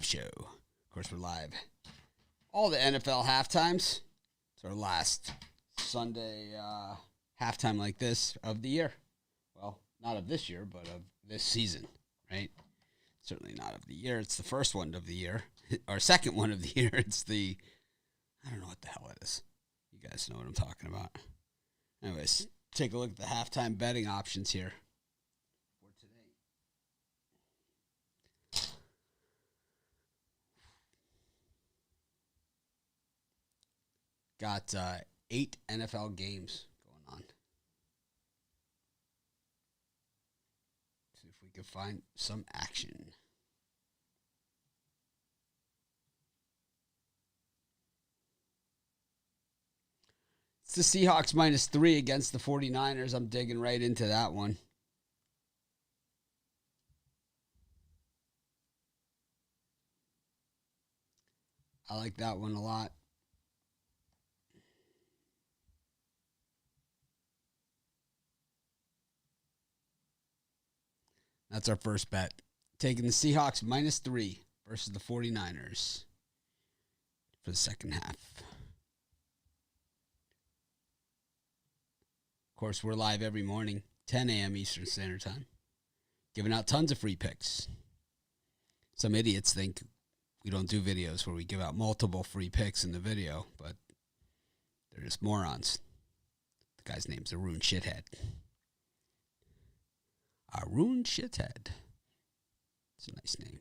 show. Of course, we're live. All the NFL halftimes. It's our last Sunday halftime like this of the year. Well, not of this year, but of this season, right? Certainly not of the year. It's the first one of the year. Or second one of the year. It's the, I don't know what the hell it is. You guys know what I'm talking about. Anyways, take a look at the halftime betting options here for today. Got 8 NFL games going on. See if we can find some action. It's the Seahawks -3 against the 49ers. I'm digging right into that one. I like that one a lot. That's our first bet. Taking the Seahawks -3 versus the 49ers for the second half. Of course, we're live every morning, 10 a.m. Eastern Standard Time, giving out tons of free picks. Some idiots think we don't do videos where we give out multiple free picks in the video, but they're just morons. The guy's name's Arun Shithead. Arun Shithead. It's a nice name.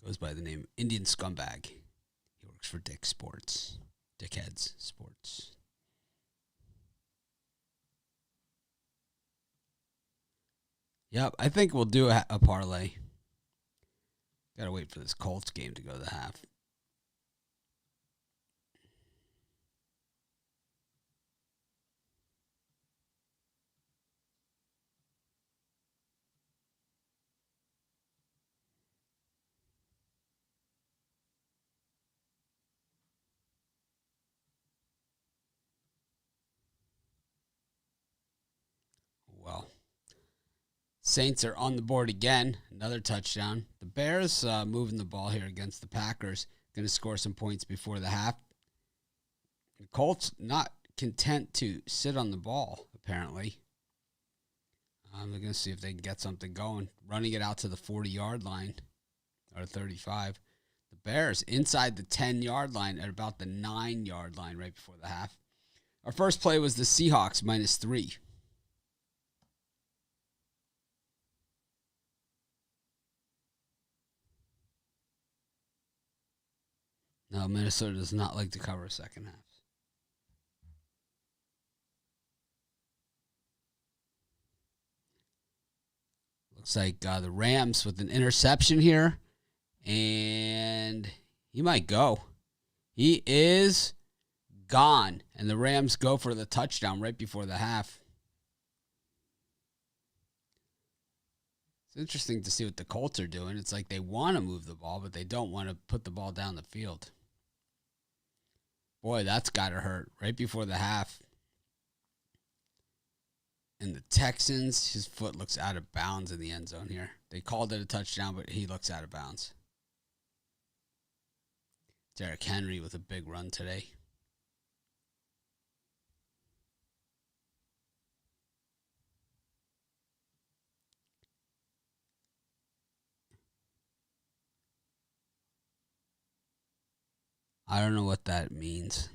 Goes by the name Indian Scumbag. He works for Dick's Sports. Dickhead's Sports. Yep, I think we'll do a parlay. Gotta wait for this Colts game to go to the half. Well, Saints are on the board again. Another touchdown. The Bears moving the ball here against the Packers. Going to score some points before the half. The Colts not content to sit on the ball, apparently. They're going to see if they can get something going. Running it out to the 40-yard line, or 35. The Bears inside the 10-yard line at about the 9-yard line right before the half. Our first play was the Seahawks -3. No, Minnesota does not like to cover second half. Looks like the Rams with an interception here. And he might go. He is gone. And the Rams go for the touchdown right before the half. It's interesting to see what the Colts are doing. It's like they want to move the ball, but they don't want to put the ball down the field. Boy, that's got to hurt right before the half. And the Texans, his foot looks out of bounds in the end zone here. They called it a touchdown, but he looks out of bounds. Derrick Henry with a big run today. I don't know what that means.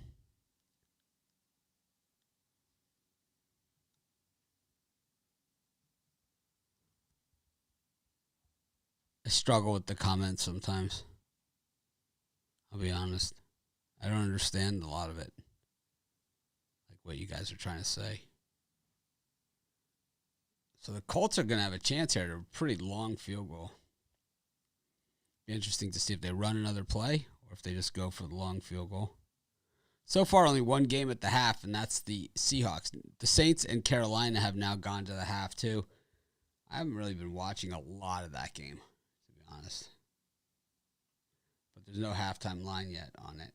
I struggle with the comments sometimes. I'll be honest. I don't understand a lot of it. Like what you guys are trying to say. So the Colts are going to have a chance here to a pretty long field goal. Be interesting to see if they run another play or if they just go for the long field goal. So far, only one game at the half, and that's the Seahawks. The Saints and Carolina have now gone to the half, too. I haven't really been watching a lot of that game, to be honest. But there's no halftime line yet on it.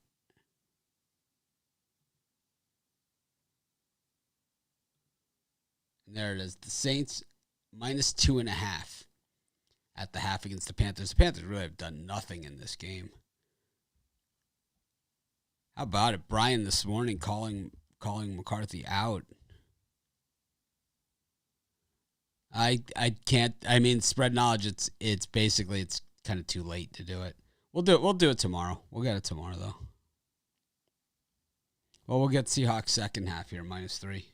And there it is. The Saints -2.5. at the half against the Panthers. The Panthers really have done nothing in this game. How about it? Brian this morning calling McCarthy out. I can't. I mean, spread knowledge. It's basically it's kind of too late to do it. We'll do it tomorrow. We'll get it tomorrow though. Well, we'll get Seahawks second half here, -3.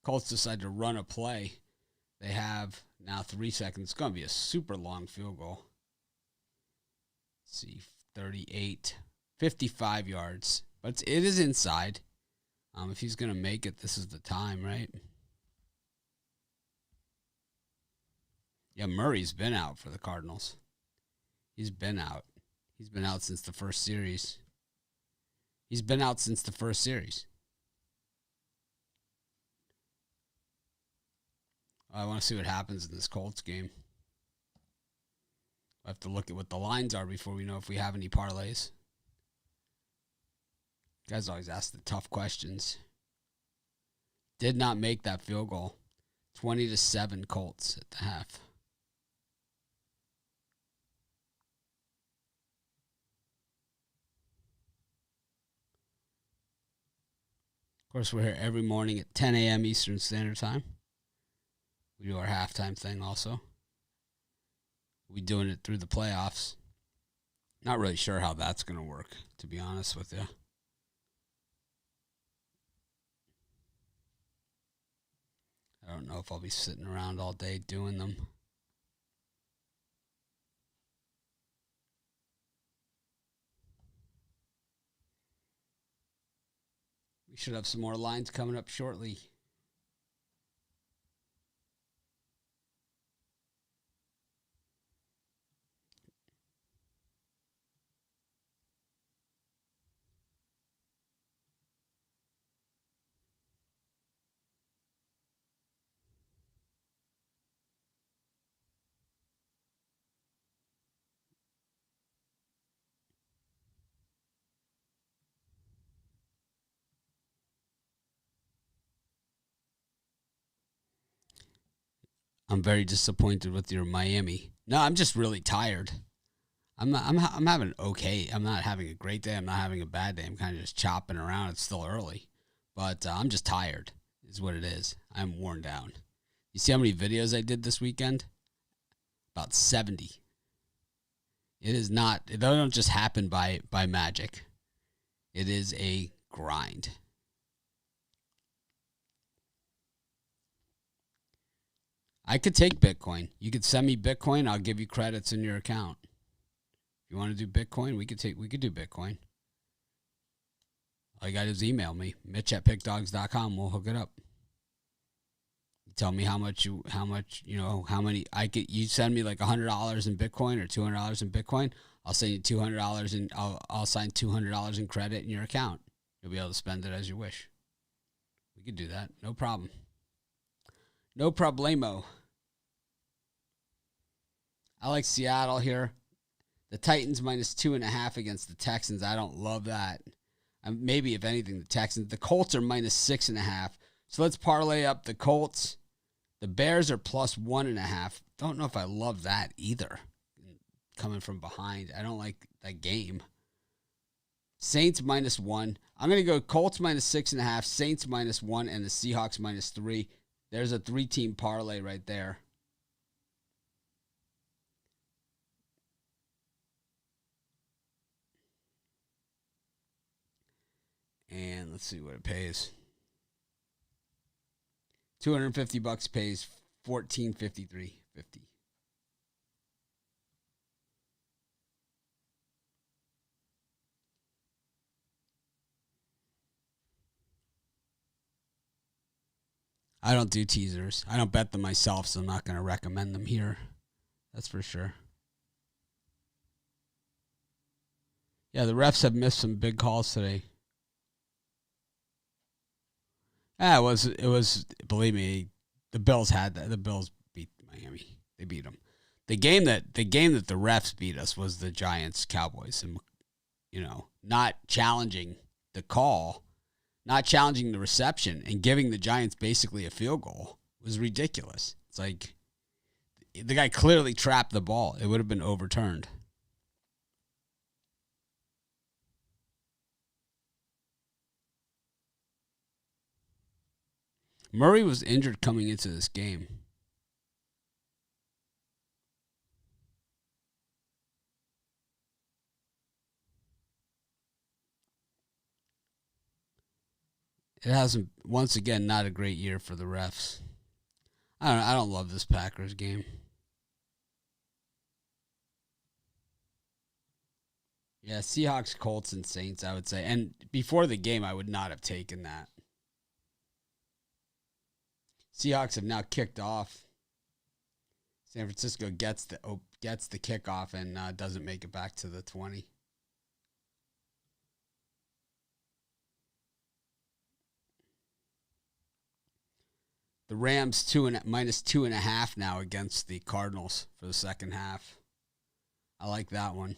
Colts decide to run a play. They have now 3 seconds. It's going to be a super long field goal. Let's see, 38, 55 yards. But it is inside. If he's going to make it, this is the time, right? Yeah, Murray's been out for the Cardinals. He's been out. He's been out since the first series. I want to see what happens in this Colts game. I have to look at what the lines are before we know if we have any parlays. Guys always ask the tough questions. Did not make that field goal. 20-7 Colts at the half. Of course, we're here every morning at 10 a.m. Eastern Standard Time. We do our halftime thing also. We'll be doing it through the playoffs. Not really sure how that's going to work, to be honest with you. I don't know if I'll be sitting around all day doing them. We should have some more lines coming up shortly. I'm very disappointed with your Miami. No, I'm just really tired. I'm having okay. I'm not having a great day. I'm not having a bad day. I'm kind of just chopping around. It's still early, but I'm just tired. Is what it is. I'm worn down. You see how many videos I did this weekend? About 70. It is not. They don't just happen by magic. It is a grind. I could take Bitcoin. You could send me Bitcoin. I'll give you credits in your account. If you want to do Bitcoin, we could do Bitcoin. All you got to do is email me, Mitch@pickdogs.com. We'll hook it up. You tell me how many you send me like $100 in Bitcoin or $200 in Bitcoin. I'll send you $200 and I'll sign $200 in credit in your account. You'll be able to spend it as you wish. We could do that. No problem. No problemo. I like Seattle here. The Titans -2.5 against the Texans. I don't love that. Maybe, if anything, the Texans. The Colts are -6.5. So let's parlay up the Colts. The Bears are +1.5. Don't know if I love that either. Coming from behind. I don't like that game. Saints -1. I'm going to go Colts -6.5, Saints -1, and the Seahawks -3. There's a 3-team parlay right there. And let's see what it pays. $250 pays $14.53.50. I don't do teasers. I don't bet them myself, so I'm not going to recommend them here. That's for sure. Yeah, the refs have missed some big calls today. Yeah, it was. Believe me, the Bills had that. The Bills beat Miami. They beat them. The game that the refs beat us was the Giants Cowboys, and not challenging the call, not challenging the reception, and giving the Giants basically a field goal was ridiculous. It's like the guy clearly trapped the ball. It would have been overturned. Murray was injured coming into this game. It hasn't, once again, not a great year for the refs. I don't love this Packers game. Yeah, Seahawks, Colts, and Saints, I would say. And before the game, I would not have taken that. Seahawks have now kicked off. San Francisco gets the kickoff and doesn't make it back to the 20. The Rams minus 2.5 now against the Cardinals for the second half. I like that one.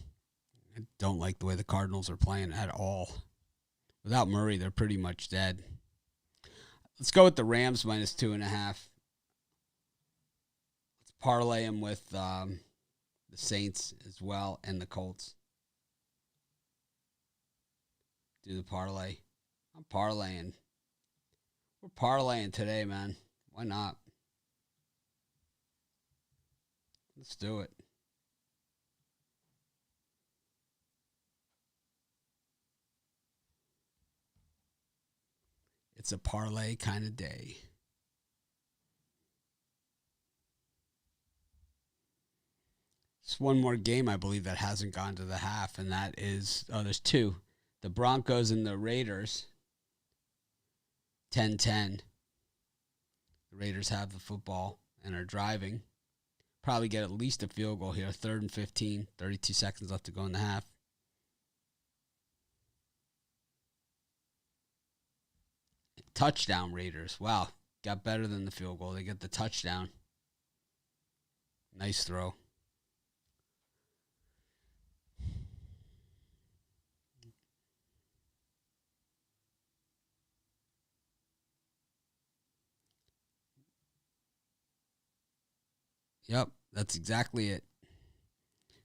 I don't like the way the Cardinals are playing at all. Without Murray, they're pretty much dead. Let's go with the Rams minus 2.5. Let's parlay them with the Saints as well and the Colts. Do the parlay. I'm parlaying. We're parlaying today, man. Why not? Let's do it. It's a parlay kind of day. Just one more game, I believe, that hasn't gone to the half, and that is, there's two. The Broncos and the Raiders, 10-10. The Raiders have the football and are driving. Probably get at least a field goal here. 3rd and 15, 32 seconds left to go in the half. Touchdown Raiders. Wow, got better than the field goal. They get the touchdown. Nice throw. Yep, that's exactly it.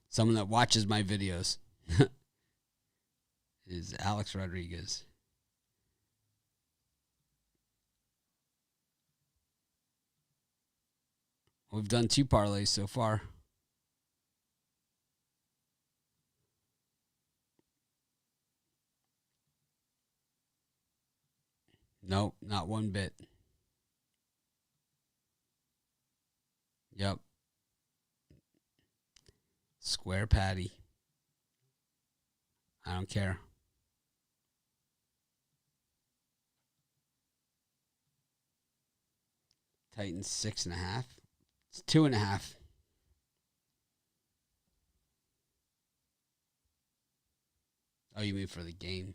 Someone that watches my videos is Alex Rodriguez. We've done 2 parlays so far. Nope, not one bit. Yep. Square patty. I don't care. Titans 6.5. It's 2.5. Oh, you mean for the game?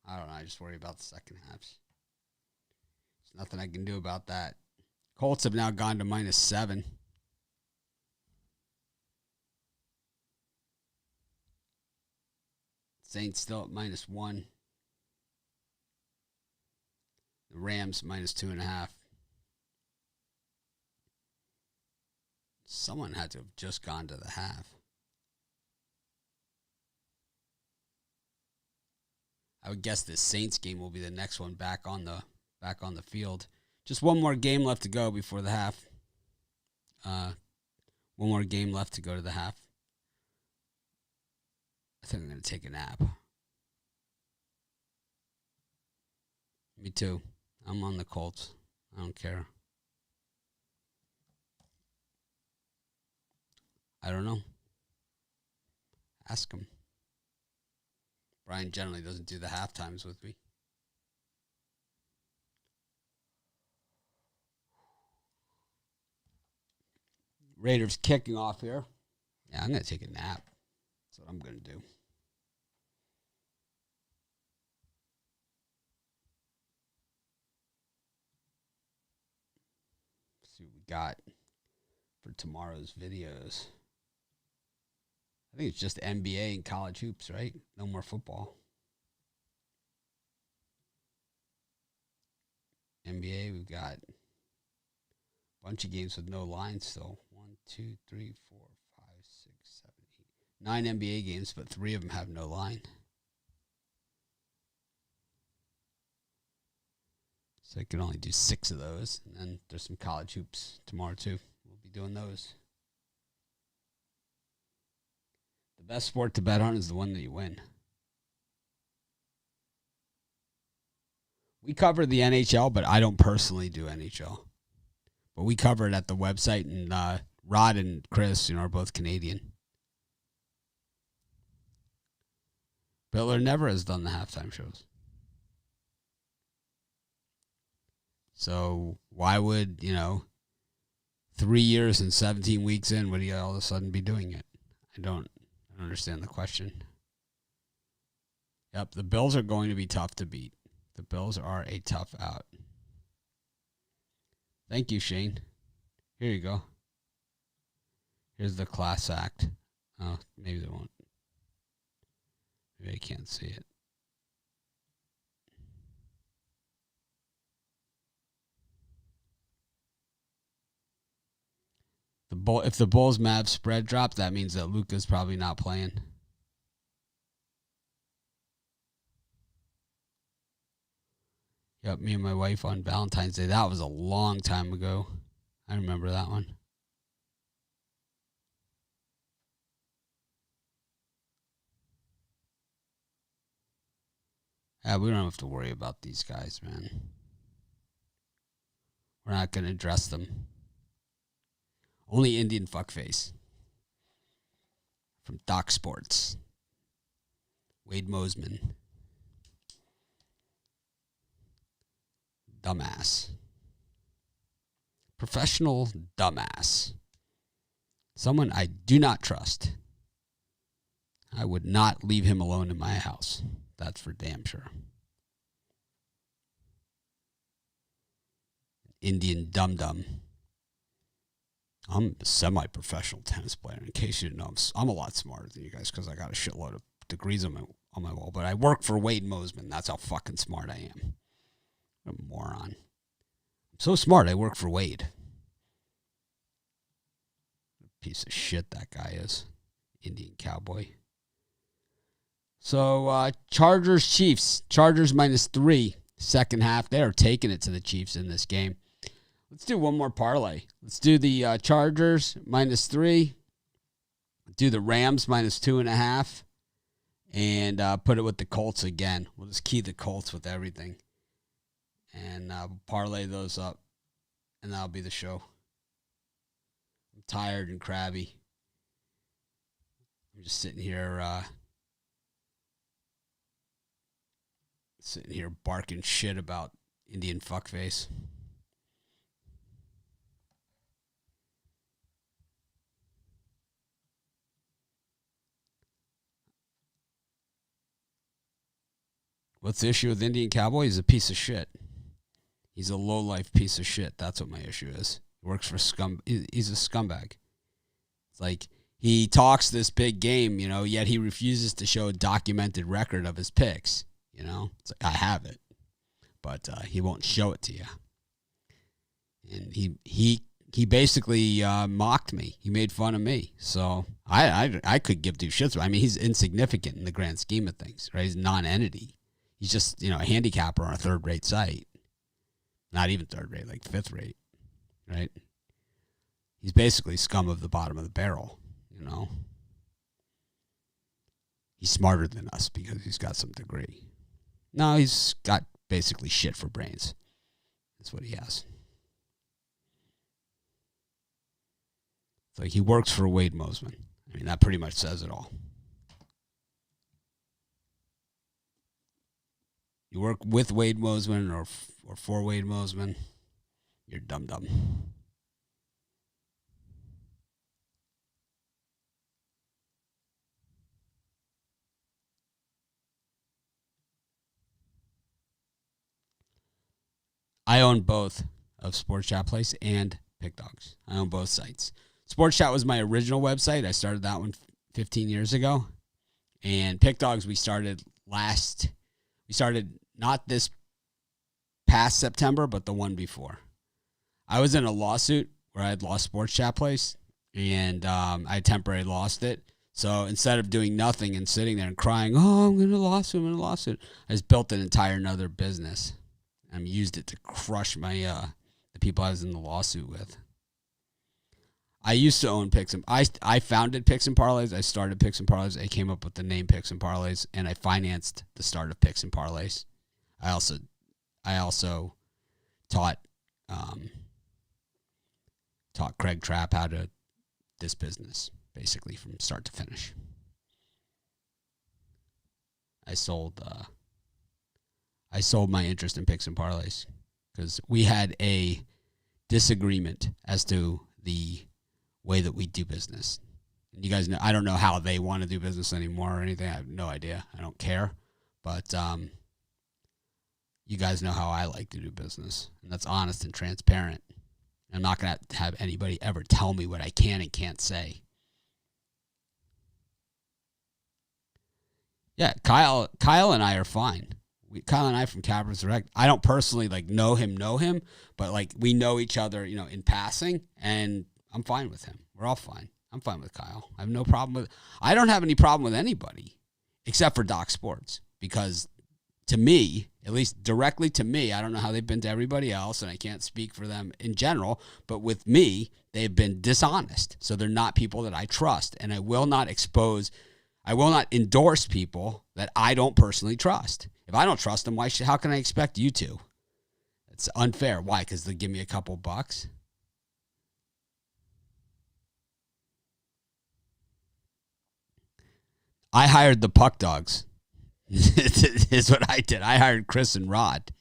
I don't know. I just worry about the second halves. There's nothing I can do about that. Colts have now gone to -7. Saints still at -1. The Rams -2.5. Someone had to have just gone to the half. I would guess the Saints game will be the next one back on the field. Just one more game left to go before the half. One more game left to go to the half. I think I'm going to take a nap. Me too. I'm on the Colts. I don't care. I don't know. Ask him. Brian generally doesn't do the half times with me. Raiders kicking off here. Yeah, I'm going to take a nap. That's what I'm going to do. Let's see what we got for tomorrow's videos. I think it's just NBA and college hoops, right? No more football. NBA, we've got a bunch of games with no lines still. 1, 2, 3, 4, 5, 6, 7, 8, 9 NBA games, but 3 of them have no line. So I can only do 6 of those. And then there's some college hoops tomorrow, too. We'll be doing those. The best sport to bet on is the one that you win. We cover the NHL, but I don't personally do NHL. But we cover it at the website, and Rod and Chris, are both Canadian. Butler never has done the halftime shows. So why would, 3 years and 17 weeks in, would he all of a sudden be doing it? I don't understand the question. Yep, the Bills are going to be tough to beat. The Bills are a tough out. Thank you, Shane. Here you go. Here's the class act. Oh, maybe they won't. Maybe I can't see it. If the Bulls Mavs spread drops, that means that Luka's probably not playing. Yep, me and my wife on Valentine's Day. That was a long time ago. I remember that one. Yeah, we don't have to worry about these guys, man. We're not going to address them. Only Indian fuckface. From Doc Sports. Wade Mosman. Dumbass. Professional dumbass. Someone I do not trust. I would not leave him alone in my house. That's for damn sure. Indian dum-dum. I'm a semi-professional tennis player. In case you didn't know, I'm a lot smarter than you guys because I got a shitload of degrees on my wall. But I work for Wade Mosman. That's how fucking smart I am. What a moron. I'm so smart, I work for Wade. Piece of shit that guy is. Indian cowboy. So, Chargers, Chiefs. Chargers -3. Second half. They are taking it to the Chiefs in this game. Let's do one more parlay. Let's do the Chargers -3. Do the Rams -2.5. And put it with the Colts again. We'll just key the Colts with everything. And parlay those up. And that'll be the show. I'm tired and crabby. I'm just sitting here barking shit about Indian fuckface. What's the issue with Indian Cowboy? He's a piece of shit. He's a low-life piece of shit. That's what my issue is. He works for scum. He's a scumbag. It's like he talks this big game, yet he refuses to show a documented record of his picks. It's like, I have it, but he won't show it to you. And he basically mocked me. He made fun of me. So I could give two shits. I mean, he's insignificant in the grand scheme of things, right? He's a non-entity. He's just, a handicapper on a third-rate site. Not even third-rate, like fifth-rate, right? He's basically scum of the bottom of the barrel, He's smarter than us because he's got some degree. No, he's got basically shit for brains. That's what he has. It's like he works for Wade Mosman. I mean, that pretty much says it all. You work with Wade Mosman or for Wade Mosman, you're dumb. I own both of Sports Chat Place and Pick Dogs. I own both sites. Sports Chat was my original website. I started that one 15 years ago. And Pick Dogs we started not this past September, but the one before. I was in a lawsuit where I had lost Sports Chat Place, and I temporarily lost it. So instead of doing nothing and sitting there and crying, oh, I'm going to lawsuit, I just built an entire another business. And used it to crush my the people I was in the lawsuit with. I used to own Picks and I founded Picks and Parlays. I started Picks and Parlays. I came up with the name Picks and Parlays, and I financed the start of Picks and Parlays. I also taught Craig Trapp how to this business basically from start to finish. I sold my interest in Picks and Parlays because we had a disagreement as to the way that we do business. And you guys know, I don't know how they want to do business anymore or anything. I have no idea. I don't care. But you guys know how I like to do business. And that's honest and transparent. I'm not going to have anybody ever tell me what I can and can't say. Yeah, Kyle and I are fine. Kyle and I from Capitalist Direct, I don't personally know him, but we know each other, in passing, and I'm fine with him. We're all fine. I'm fine with Kyle. I have no problem I don't have any problem with anybody except for Doc Sports, because to me, at least directly to me, I don't know how they've been to everybody else, and I can't speak for them in general, but with me, they've been dishonest. So they're not people that I trust, and I will not endorse people that I don't personally trust. If I don't trust them, how can I expect you to? It's unfair. Why? Because they give me a couple bucks? I hired the Puck Dogs. Is what I did. I hired Chris and Rod.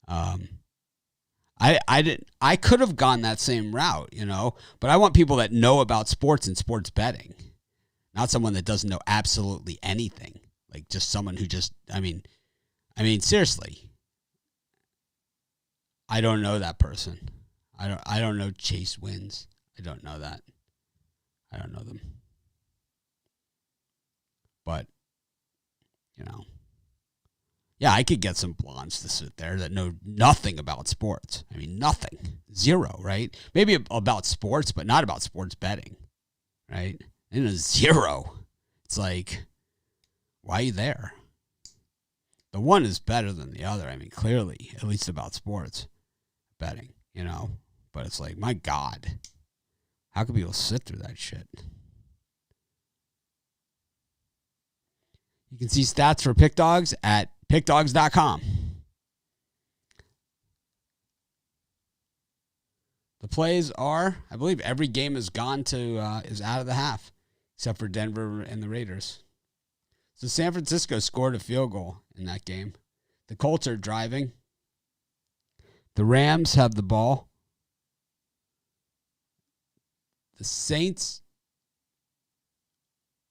I could have gone that same route, but I want people that know about sports and sports betting. Not someone that doesn't know absolutely anything. Just someone who just, I mean, seriously. I don't know that person. I don't know Chase Wins. I don't know that. I don't know them. But, yeah, I could get some blondes to sit there that know nothing about sports. Nothing. Zero, right? Maybe about sports, but not about sports betting, right? And a zero. It's why are you there? The one is better than the other. Clearly, at least about sports betting, But it's my God, how can people sit through that shit? You can see stats for Pick Dogs at pickdogs.com. The plays are, I believe every game is is out of the half, except for Denver and the Raiders. So San Francisco scored a field goal in that game. The Colts are driving. The Rams have the ball. The Saints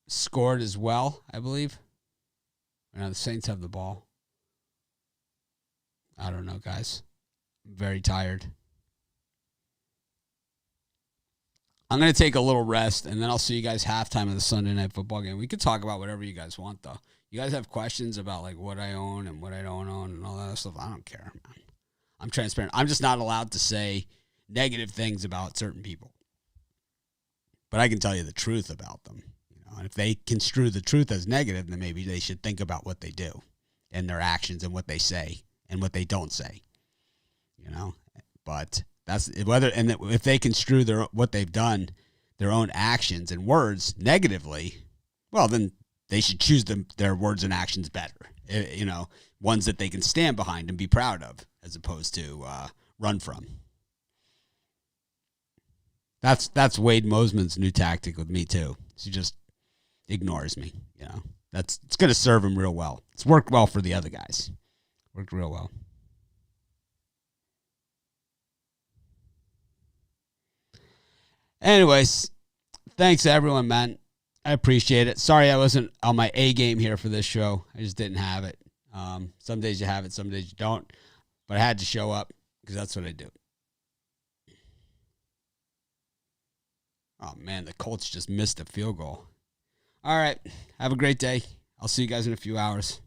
scored as well, I believe. Now the Saints have the ball. I don't know, guys. I'm very tired. I'm going to take a little rest, and then I'll see you guys halftime of the Sunday Night Football game. We could talk about whatever you guys want, though. You guys have questions about what I own and what I don't own and all that stuff. I don't care, man. I'm transparent. I'm just not allowed to say negative things about certain people. But I can tell you the truth about them. And if they construe the truth as negative, then maybe they should think about what they do and their actions and what they say and what they don't say. But that's if they construe what they've done, their own actions and words negatively, well, then they should choose their words and actions better. Ones that they can stand behind and be proud of, as opposed to run from. That's Wade Mosman's new tactic with me too. He just ignores me. It's going to serve him real well. It's worked well for the other guys. Worked real well. Anyways, thanks to everyone, man. I appreciate it. Sorry I wasn't on my A game here for this show. I just didn't have it. Some days you have it, some days you don't. But I had to show up because that's what I do. Oh, man, the Colts just missed a field goal. All right. Have a great day. I'll see you guys in a few hours.